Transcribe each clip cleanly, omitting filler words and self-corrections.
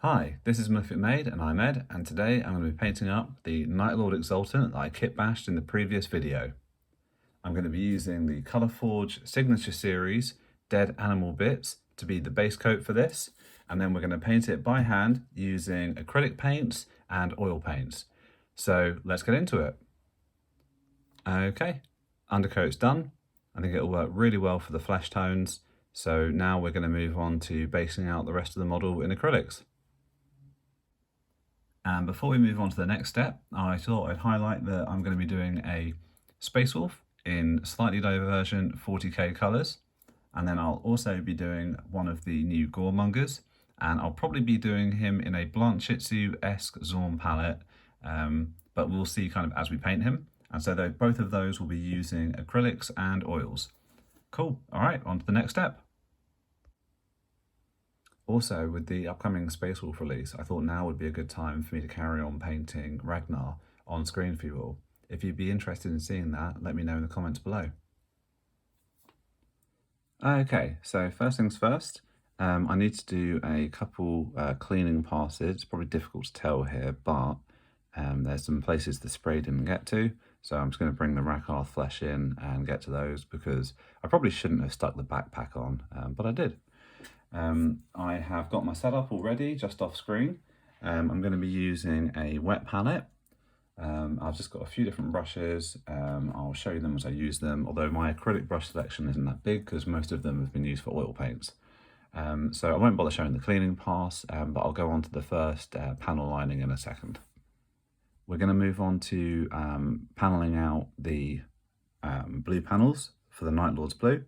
Hi, this is Muffet Made and I'm Ed, and today I'm going to be painting up the Night Lord Exultant that I kit bashed in the previous video. I'm going to be using the Colourforge Signature Series Dead Animal Bits to be the base coat for this, and then we're going to paint it by hand using acrylic paints and oil paints. So let's get into it. Okay, undercoat's done. I think it'll work really well for the flesh tones. So now we're going to move on to basing out the rest of the model in acrylics. And before we move on to the next step, I thought I'd highlight that I'm going to be doing a Space Wolf in slightly divergent 40K colours. And then I'll also be doing one of the new Goremongers. And I'll probably be doing him in a Blanchitsu-esque Zorn palette. But we'll see kind of as we paint him. And so both of those will be using acrylics and oils. Cool. All right, on to the next step. Also, with the upcoming Space Wolf release, I thought now would be a good time for me to carry on painting Ragnar on screen for you all. If you'd be interested in seeing that, let me know in the comments below. Okay, so first things first, I need to do a couple cleaning passes. It's probably difficult to tell here, but there's some places the spray didn't get to. So I'm just going to bring the Rakarth flesh in and get to those because I probably shouldn't have stuck the backpack on, but I did. I have got my setup already just off screen. I'm going to be using a wet palette. I've just got a few different brushes. I'll show you them as I use them, although my acrylic brush selection isn't that big because most of them have been used for oil paints. So I won't bother showing the cleaning pass, but I'll go on to the first panel lining in a second. We're going to move on to paneling out the blue panels for the Night Lord's blue.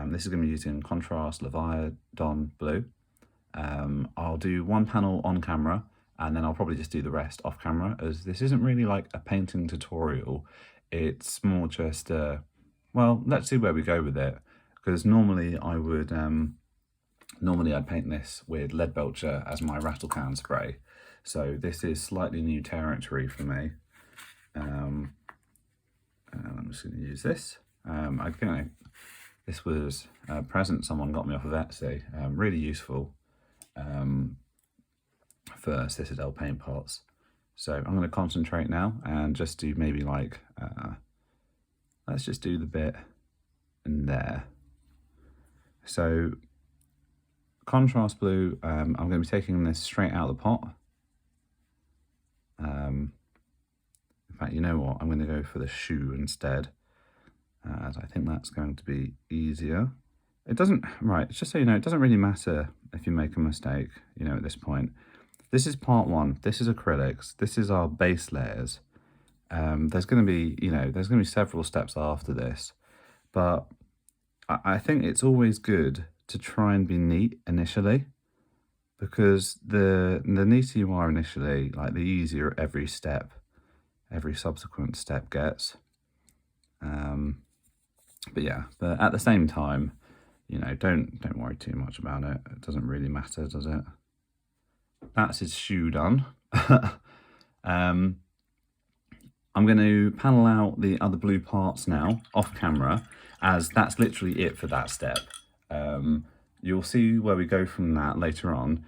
This is going to be using Contrast Leviathan Blue. I'll do one panel on camera and then I'll probably just do the rest off camera, as this isn't really like a painting tutorial. It's more just, well, let's see where we go with it. Because normally I would, I'd paint this with lead belcher as my rattle can spray. So this is slightly new territory for me. I'm just going to use this. I think this was a present someone got me off of Etsy, really useful for Citadel paint pots. So I'm going to concentrate now and just do maybe like, let's just do the bit in there. So contrast blue, I'm going to be taking this straight out of the pot. In fact, you know what, I'm going to go for the shoe instead, as I think that's going to be easier. It doesn't, right, just so you know, it doesn't really matter if you make a mistake, you know, at this point. This is part one, this is acrylics, this is our base layers. There's going to be, you know, there's going to be several steps after this, but I think it's always good to try and be neat initially, because the neater you are initially, like the easier every step, every subsequent step gets. But yeah, but at the same time, you know, don't worry too much about it. It doesn't really matter, does it? That's his shoe done. I'm going to panel out the other blue parts now off camera, as that's literally it for that step. You'll see where we go from that later on,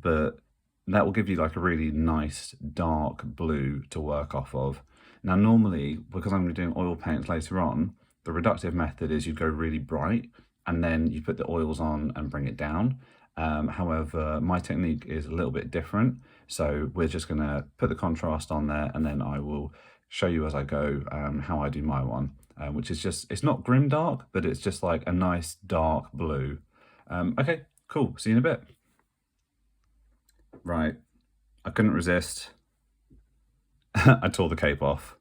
but that will give you like a really nice dark blue to work off of. Now normally, because I'm doing oil paints later on, the reductive method is you go really bright and then you put the oils on and bring it down. However, my technique is a little bit different. So we're just going to put the contrast on there and then I will show you as I go how I do my one, which is just, it's not grim dark, but it's just like a nice dark blue. Okay, cool. See you in a bit. Right, I couldn't resist. I tore the cape off.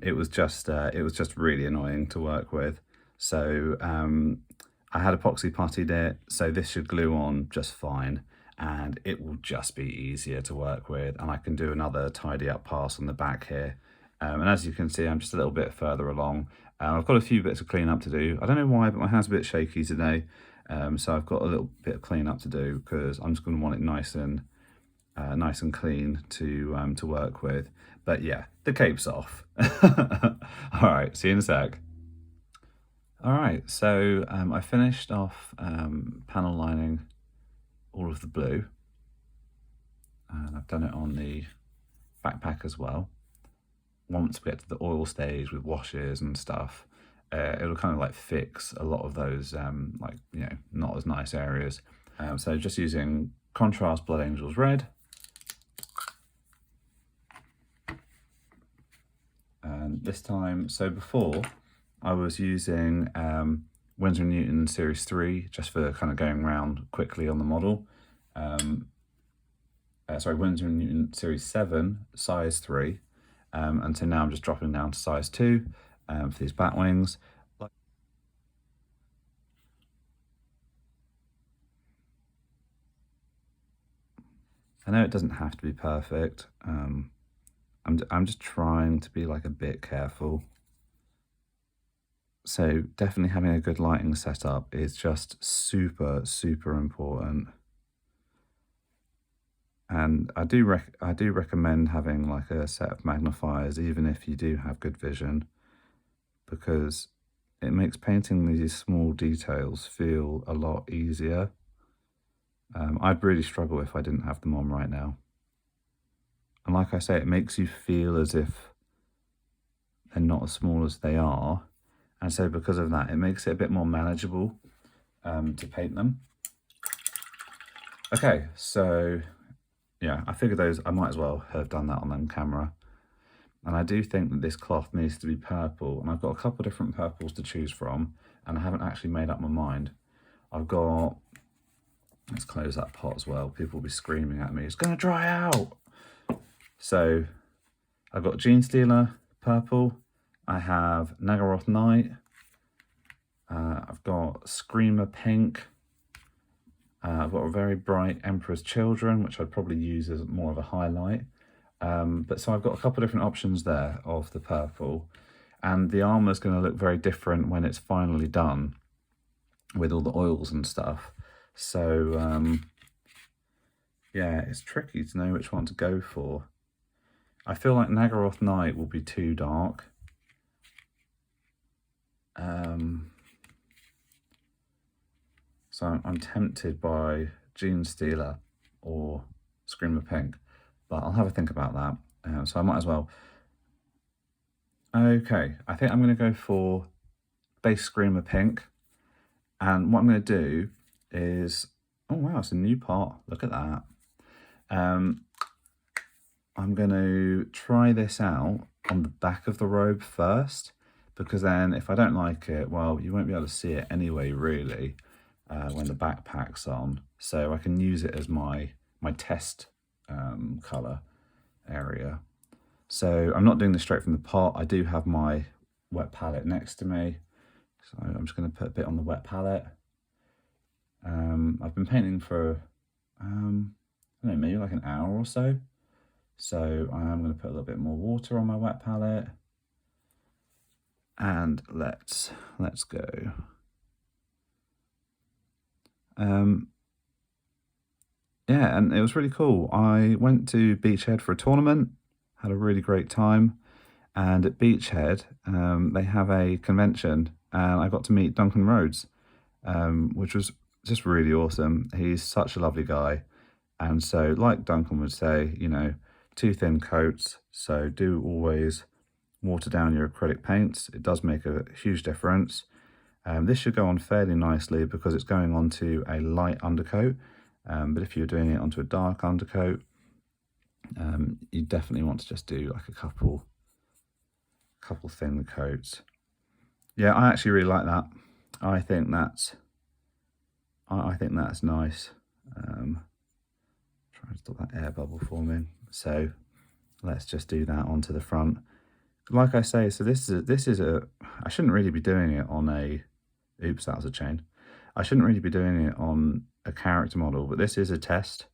It was just really annoying to work with. So I had epoxy puttied it, so this should glue on just fine, and it will just be easier to work with. And I can do another tidy up pass on the back here. And as you can see, I'm just a little bit further along. I've got a few bits of clean up to do. I don't know why, but my hand's a bit shaky today. So I've got a little bit of clean up to do because I'm just going to want it nice and clean to work with. But yeah, the cape's off. All right, see you in a sec. All right, so I finished off panel lining all of the blue. and I've done it on the backpack as well. Once we get to the oil stage with washes and stuff, it'll kind of like fix a lot of those like, you know, not as nice areas. So just using Contrast Blood Angels Red, and this time, so before I was using Winsor & Newton Series 3 just for kind of going around quickly on the model. Sorry, Winsor & Newton Series 7 size 3, and so now I'm just dropping down to size 2 for these bat wings. I know it doesn't have to be perfect. I'm just trying to be like a bit careful. So definitely having a good lighting setup is just super, super important. And I do recommend having like a set of magnifiers, even if you do have good vision, because it makes painting these small details feel a lot easier. I'd really struggle if I didn't have them on right now. And like I say, it makes you feel as if they're not as small as they are. And so because of that, it makes it a bit more manageable to paint them. Okay, so yeah, I figured I might as well have done that on camera. And I do think that this cloth needs to be purple, and I've got a couple of different purples to choose from, and I haven't actually made up my mind. I've got, let's close that pot as well, people will be screaming at me, it's gonna dry out. So I've got Gene Stealer purple, I have Nagaroth Night, I've got Screamer pink, I've got a very bright Emperor's Children, which I'd probably use as more of a highlight. But so I've got a couple of different options there of the purple, and the armor's going to look very different when it's finally done with all the oils and stuff. So yeah, it's tricky to know which one to go for. I feel like Nagaroth Night will be too dark. So I'm tempted by Gene Stealer or Screamer Pink, but I'll have a think about that. So I might as well. Okay, I think I'm going to go for base Screamer Pink. And what I'm going to do is, oh wow, it's a new pot. Look at that. I'm going to try this out on the back of the robe first, because then if I don't like it, well, you won't be able to see it anyway, really, when the backpack's on. So I can use it as my test colour area. So I'm not doing this straight from the pot. I do have my wet palette next to me. So I'm just going to put a bit on the wet palette. I've been painting for, I don't know, maybe like an hour or so. So I am going to put a little bit more water on my wet palette. And let's go. Yeah, and it was really cool. I went to Beachhead for a tournament, had a really great time. And at Beachhead, they have a convention, and I got to meet Duncan Rhodes, which was just really awesome. He's such a lovely guy. And so, like Duncan would say, you know, too thin coats, so do always water down your acrylic paints. It does make a huge difference. This should go on fairly nicely because it's going onto a light undercoat, but if you're doing it onto a dark undercoat, you definitely want to just do like a couple thin coats. Yeah, I actually really like that. I think that's nice. Try to stop that air bubble forming. So let's just do that onto the front. Like I say, so this is a I shouldn't really be doing it on a, oops, that was a chain. I shouldn't really be doing it on a character model, but this is a test.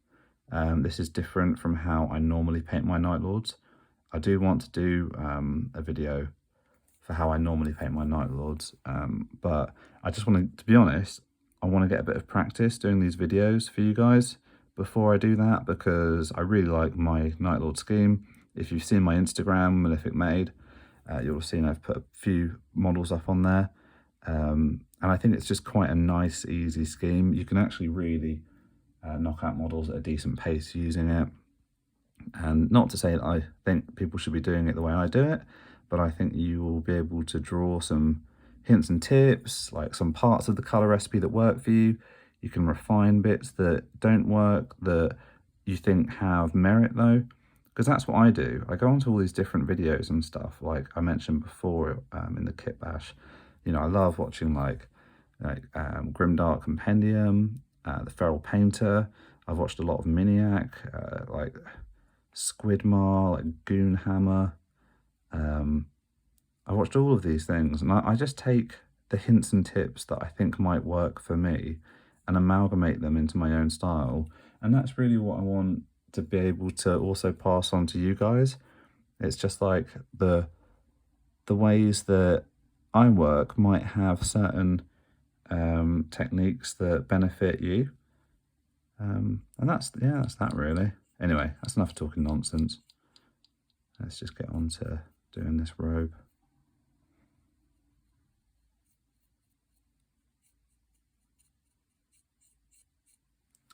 This is different from how I normally paint my Night Lords. I do want to do a video for how I normally paint my Night Lords, but I just want to be honest, I want to get a bit of practice doing these videos for you guys before I do that, because I really like my Night Lord scheme. If you've seen my Instagram, Malefic Made, you'll have seen I've put a few models up on there, and I think it's just quite a nice, easy scheme. You can actually really knock out models at a decent pace using it. And not to say that I think people should be doing it the way I do it, but I think you will be able to draw some hints and tips, like some parts of the colour recipe that work for you. You can refine bits that don't work, that you think have merit though, because that's what I do. I go onto all these different videos and stuff, like I mentioned before in the kitbash. You know, I love watching like Grimdark Compendium, the Feral Painter. I've watched a lot of Miniac, like Squidmar, like Goonhammer. I watched all of these things, and I just take the hints and tips that I think might work for me and amalgamate them into my own style. And that's really what I want to be able to also pass on to you guys. It's just like the ways that I work might have certain techniques that benefit you. And that's that really. Anyway, that's enough talking nonsense. Let's just get on to doing this robe.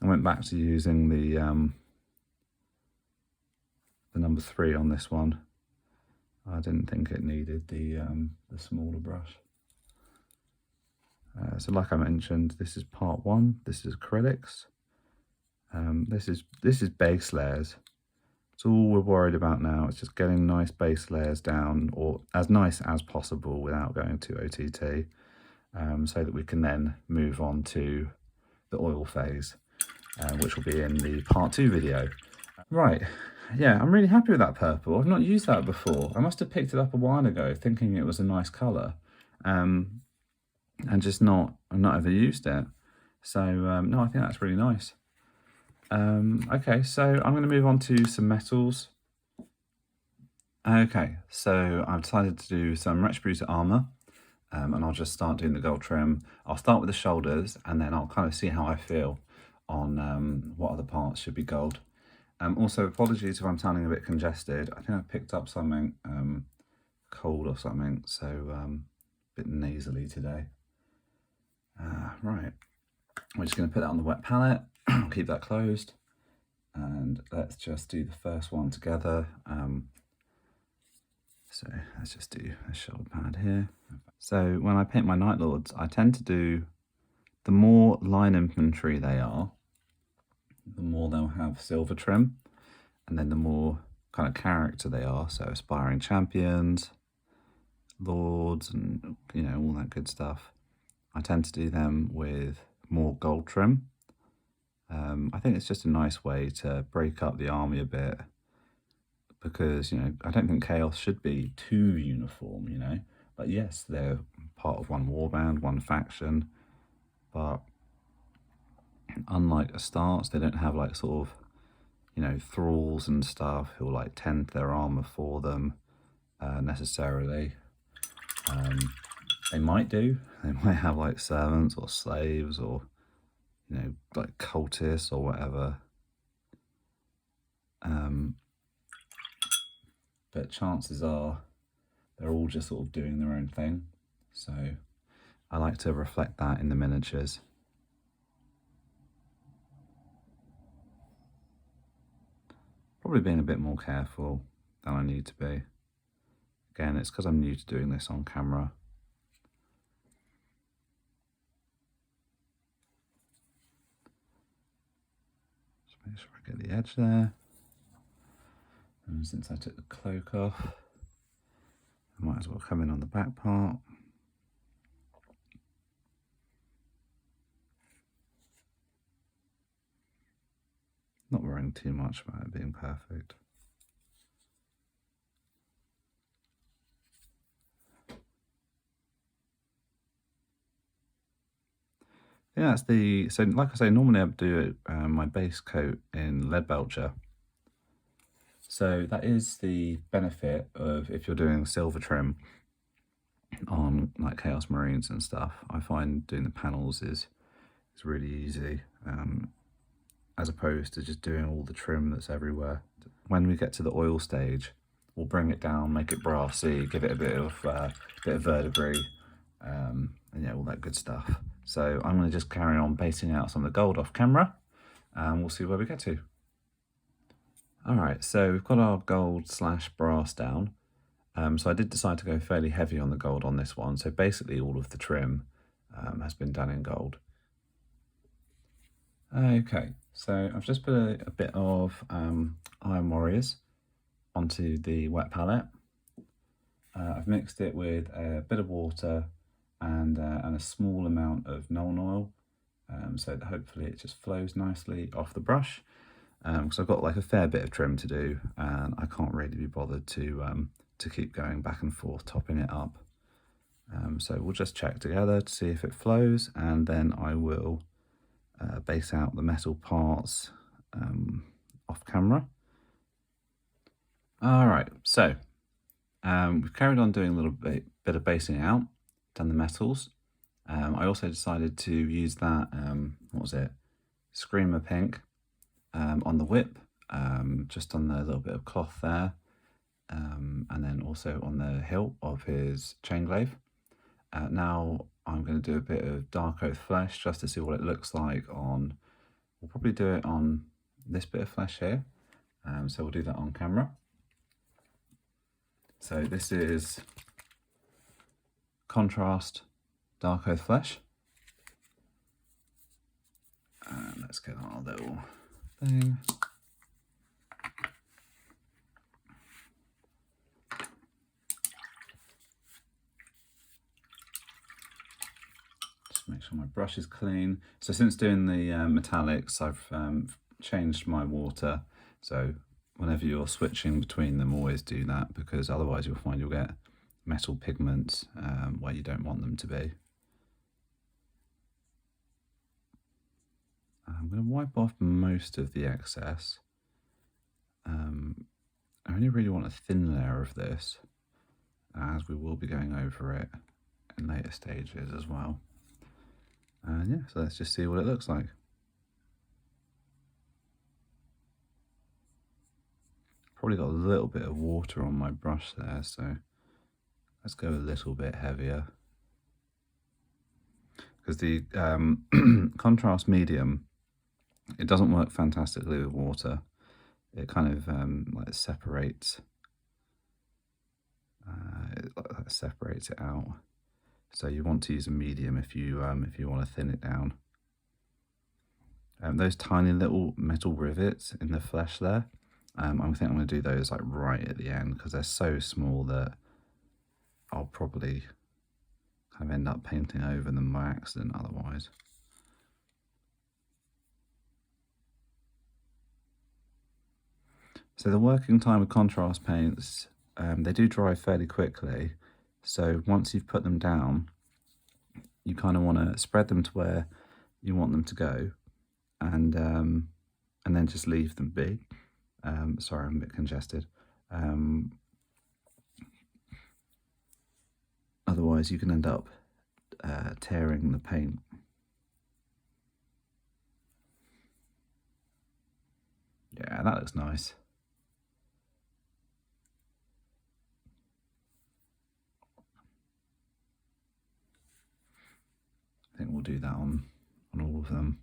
I went back to using the number 3 on this one. I didn't think it needed the smaller brush. So like I mentioned, this is part 1. This is acrylics. This is base layers. It's all we're worried about now. It's just getting nice base layers down, or as nice as possible without going too OTT, so that we can then move on to the oil phase, which will be in the part 2 video. Right, yeah, I'm really happy with that purple. I've not used that before. I must have picked it up a while ago thinking it was a nice colour, and just I've not ever used it. So no, I think that's really nice. Okay, so I'm going to move on to some metals. Okay, so I've decided to do some Retributor armour, and I'll just start doing the gold trim. I'll start with the shoulders, and then I'll kind of see how I feel on what other parts should be gold. Also, apologies if I'm sounding a bit congested. I think I picked up something cold or something, so a bit nasally today. Right, we're just going to put that on the wet palette. Keep that closed, and let's just do the first one together. So let's just do a shoulder pad here. So when I paint my Night Lords, I tend to do, the more line infantry they are, the more they'll have silver trim, and then the more kind of character they are, so aspiring champions, lords, and you know, all that good stuff, I tend to do them with more gold trim. I think it's just a nice way to break up the army a bit, because, you know, I don't think Chaos should be too uniform, you know, but yes, they're part of one warband, one faction, but unlike Astartes, they don't have like sort of, you know, thralls and stuff who'll like tend their armor for them necessarily. They might have like servants or slaves, or, you know, like cultists or whatever. But chances are they're all just sort of doing their own thing. So I like to reflect that in the miniatures. Probably being a bit more careful than I need to be. Again, it's because I'm new to doing this on camera. Just make sure I get the edge there. And since I took the cloak off, I might as well come in on the back part. Not worrying too much about it being perfect. Yeah, that's the, so like I say, normally I do my base coat in lead belcher. So that is the benefit of, if you're doing silver trim on like Chaos Marines and stuff, I find doing the panels is really easy, as opposed to just doing all the trim that's everywhere. When we get to the oil stage, we'll bring it down, make it brassy, give it a bit of verdigris, and yeah, all that good stuff. So I'm going to just carry on basting out some of the gold off camera, and we'll see where we get to. All right, so we've got our gold slash brass down. So I did decide to go fairly heavy on the gold on this one. So basically all of the trim has been done in gold. Okay, so I've just put a bit of Iron Warriors onto the wet palette. I've mixed it with a bit of water and a small amount of Nuln Oil, so that hopefully it just flows nicely off the brush. Because I've got like a fair bit of trim to do, and I can't really be bothered to keep going back and forth topping it up. So we'll just check together to see if it flows, and then I will base out the metal parts off camera. All right, so we've carried on doing a little bit of basing out, done the metals. I also decided to use that, what was it, Screamer Pink on the whip, just on the little bit of cloth there, and then also on the hilt of his chain glaive. Now I'm going to do a bit of dark oath flesh just to see what it looks like on, we'll probably do it on this bit of flesh here, so we'll do that on camera. So this is contrast dark oath flesh. And let's get our little thing. Just make sure my brush is clean. So since doing the metallics, I've changed my water. So whenever you're switching between them, always do that, because otherwise you'll find you'll get metal pigments where you don't want them to be. I'm going to wipe off most of the excess. I only really want a thin layer of this, as we will be going over it in later stages as well. And yeah, so let's just see what it looks like. Probably got a little bit of water on my brush there, so let's go a little bit heavier. Because the contrast medium, it doesn't work fantastically with water. It kind of like separates it out. So you want to use a medium if you want to thin it down. Those tiny little metal rivets in the flesh there, I think I'm going to do those like right at the end, because they're so small that I'll probably kind of end up painting over them by accident otherwise. So the working time with contrast paints, they do dry fairly quickly. So once you've put them down, you kind of want to spread them to where you want them to go, and then just leave them be. Sorry, I'm a bit congested. Otherwise, you can end up tearing the paint. Yeah, that looks nice. I think we'll do that on all of them.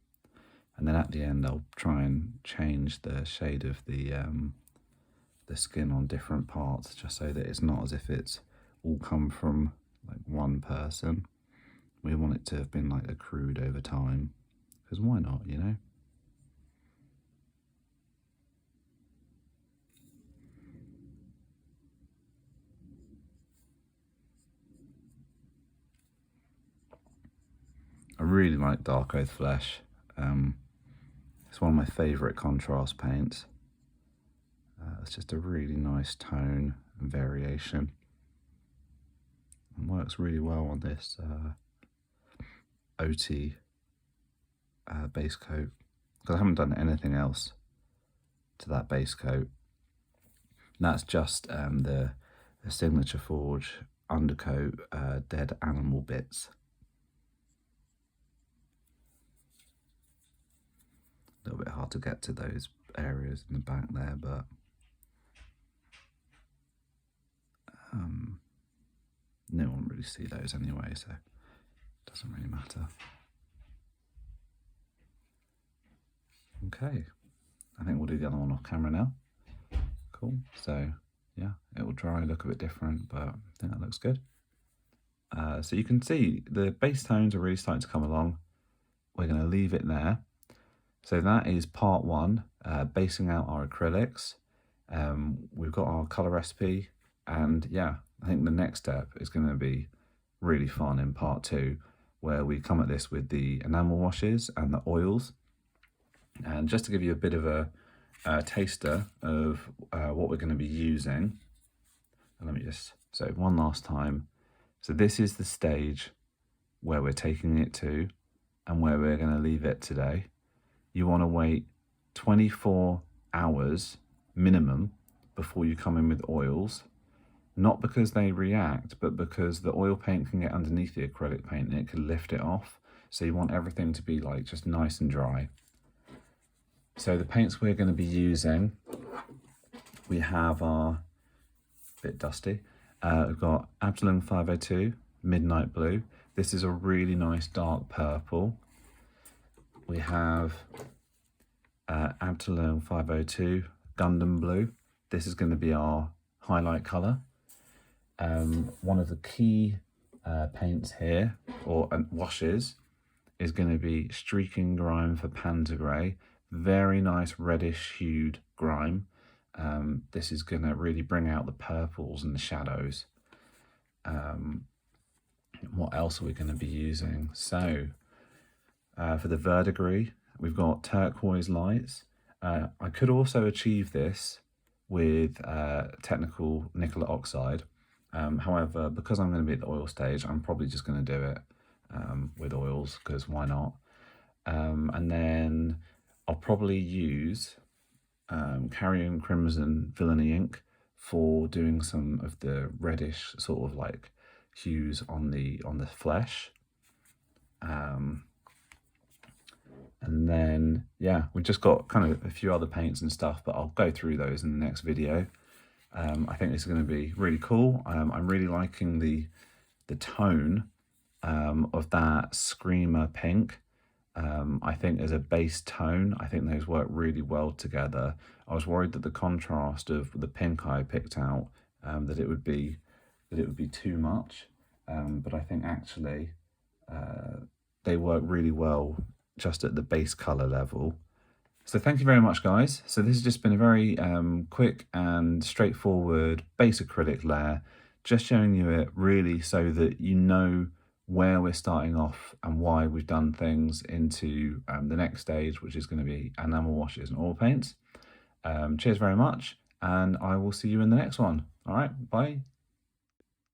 And then at the end, I'll try and change the shade of the skin on different parts, just so that it's not as if it's all come from like one person. We want it to have been like accrued over time, because why not, you know? I really like Dark Oath Flesh. It's one of my favourite contrast paints. It's just a really nice tone and variation. It works really well on this OT base coat, because I haven't done anything else to that base coat. And that's just the Signature Forge undercoat dead animal bits. A little bit hard to get to those areas in the back there, but no one really see those anyway, so it doesn't really matter. Okay, I think we'll do the other one off camera now. cool. So yeah, it will dry, look a bit different, but I think that looks good. So you can see the base tones are really starting to come along. We're going to leave it there. So that is part one, basing out our acrylics. We've got our colour recipe, and yeah, I think the next step is going to be really fun in part two, where we come at this with the enamel washes and the oils. And just to give you a bit of a taster of what we're going to be using, let me just, so one last time. So this is the stage where we're taking it to and where we're going to leave it today. You want to wait 24 hours minimum before you come in with oils, not because they react, but because the oil paint can get underneath the acrylic paint and it can lift it off. So you want everything to be like just nice and dry. So the paints we're going to be using, we have our, bit dusty, we've got Acrylic 502 Midnight Blue. This is a really nice dark purple. We have Acrylic 502 Gundam Blue. This is going to be our highlight colour. One of the key paints here, or washes, is going to be Streaking Grime for Panda Grey. Very nice reddish hued grime. This is going to really bring out the purples and the shadows. What else are we going to be using? So for the verdigris, we've got turquoise lights. I could also achieve this with technical nickel oxide. However, because I'm going to be at the oil stage, I'm probably just going to do it with oils, because why not? And then I'll probably use Carrion Crimson Villainy ink for doing some of the reddish sort of like hues on the flesh. And then yeah, we've just got kind of a few other paints and stuff, but I'll go through those in the next video. I think this is going to be really cool. I'm really liking the tone of that Screamer pink. I think as a base tone, I think those work really well together. I was worried that the contrast of the pink I picked out, that it would be too much, but I think actually they work really well just at the base color level. So thank you very much, guys. So this has just been a very quick and straightforward base acrylic layer, just showing you it really so that you know where we're starting off and why we've done things into the next stage, which is going to be enamel washes and oil paints. Cheers very much, and I will see you in the next one. All right, bye.